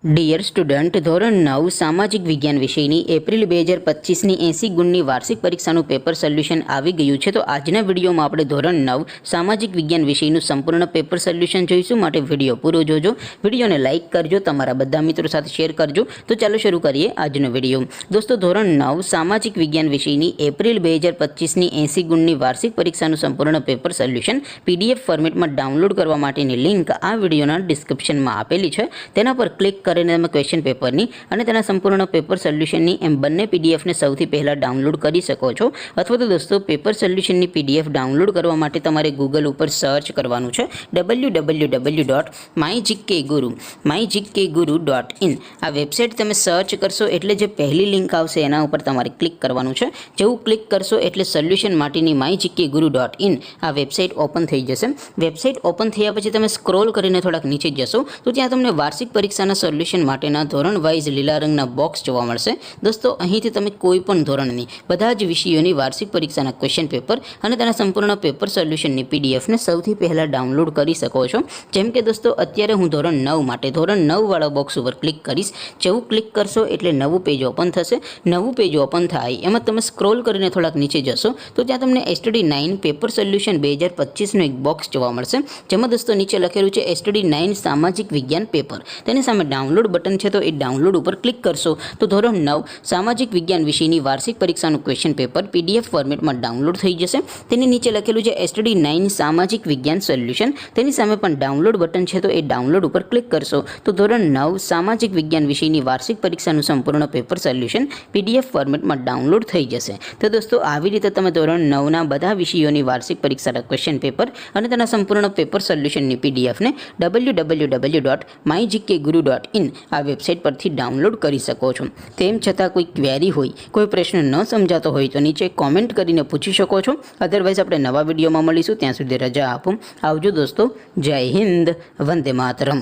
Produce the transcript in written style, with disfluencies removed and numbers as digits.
Dear student, ધોરણ 9 સામાજિક વિજ્ઞાન વિષયની એપ્રિલ 2025ની 80 ગુણની વાર્ષિક પરીક્ષાનું પેપર સોલ્યુશન આવી ગયું છે. તો આજના વિડીયોમાં આપણે ધોરણ 9 સામાજિક વિજ્ઞાન વિષયનું સંપૂર્ણ પેપર સોલ્યુશન જોઈશું. માટે વિડીયો પૂરો જોજો. વિડીયોને લાઇક કરજો, તમારા બધા મિત્રો સાથે શેર કરજો. તો ચાલો શરૂ કરીએ આજનો વિડીયો. દોસ્તો, ધોરણ 9 સામાજિક વિજ્ઞાન વિષયની એપ્રિલ 2025ની 80 ગુણની વાર્ષિક પરીક્ષાનું સંપૂર્ણ પેપર સોલ્યુશન PDF ફોર્મેટમાં ડાઉનલોડ કરવા માટેની લિંક આ વિડીયોના ડિસ્ક્રિપ્શનમાં આપેલી છે. તેના પર ક્લિક કરીને તમે ક્વેશ્ચન પેપરની અને તેના સંપૂર્ણ પેપર સોલ્યુશનની એમ બંને PDFને સૌથી પહેલાં ડાઉનલોડ કરી શકો છો. અથવા તો દોસ્તો, પેપર સોલ્યુશનની PDF ડાઉનલોડ કરવા માટે તમારે ગૂગલ ઉપર સર્ચ કરવાનું છે www.mygkguru.in. આ વેબસાઇટ તમે સર્ચ કરશો એટલે જે પહેલી લિંક આવશે એના ઉપર તમારે ક્લિક કરવાનું છે. જેવું ક્લિક કરશો એટલે સોલ્યુશન માટેની mygkguru.in આ વેબસાઇટ ઓપન થઈ જશે. વેબસાઇટ ઓપન થયા પછી તમે સ્ક્રોલ કરીને થોડાક નીચે જશો તો ત્યાં તમને વાર્ષિક પરીક્ષાના સોલ્યુશન માટેના ધોરણ વાઇઝ લીલા રંગના બોક્સ જોવા મળશે. દોસ્તો, અહીંથી તમે કોઈ પણ ધોરણની બધા જ વિષયોની વાર્ષિક પરીક્ષાના ક્વેશ્ચન પેપર અને તેના સંપૂર્ણ પેપર સોલ્યુશનની PDFને સૌથી પહેલાં ડાઉનલોડ કરી શકો છો. જેમ કે દોસ્તો, અત્યારે હું ધોરણ 9 માટે ધોરણ 9 વાળા બોક્સ ઉપર ક્લિક કરીશ. જેવું ક્લિક કરશો એટલે નવું પેજ ઓપન થશે. નવું પેજ ઓપન થાય એમાં તમે સ્ક્રોલ કરીને થોડાક નીચે જશો તો ત્યાં તમને STD9 પેપર સોલ્યુશન 2025નું એક બોક્સ જોવા મળશે. જેમાં દોસ્તો નીચે લખેલું છે STD9 સામાજિક વિજ્ઞાન પેપર. તેની સામે ડાઉનલોડ બટન છે, તો એ ડાઉનલોડ ઉપર ક્લિક કરશો તો ધોરણ 9 સામાજિક વિજ્ઞાન વિષયની વાર્ષિક પરીક્ષાનું ક્વેશ્ચન પેપર PDF ફોર્મેટમાં ડાઉનલોડ થઈ જશે. તેની નીચે લખેલું છે STD9 સામાજિક વિજ્ઞાન સોલ્યુશન. તેની સામે પણ ડાઉનલોડ બટન છે, તો એ ડાઉનલોડ ઉપર ક્લિક કરશો તો ધોરણ 9 સામાજિક વિજ્ઞાન વિષયની વાર્ષિક પરીક્ષાનું સંપૂર્ણ પેપર સોલ્યુશન PDF ફોર્મેટમાં ડાઉનલોડ થઈ જશે. તો દોસ્તો, આવી રીતે તમે ધોરણ 9ના બધા વિષયોની વાર્ષિક પરીક્ષાના ક્વેશ્ચન પેપર અને તેના સંપૂર્ણ પેપર સોલ્યુશનની PDFને www.mygkguru.in આ વેબસાઇટ પરથી ડાઉનલોડ કરી શકો છો. તેમ છતાં કોઈ ક્વેરી હોય, કોઈ પ્રશ્ન ન સમજાતો હોય તો નીચે કોમેન્ટ કરીને પૂછી શકો છો. અધરવાઇઝ આપણે નવા વિડીયોમાં મળીશું. ત્યાં સુધી રજા આપો. આવજો દોસ્તો. જય હિન્દ. વંદે માતરમ.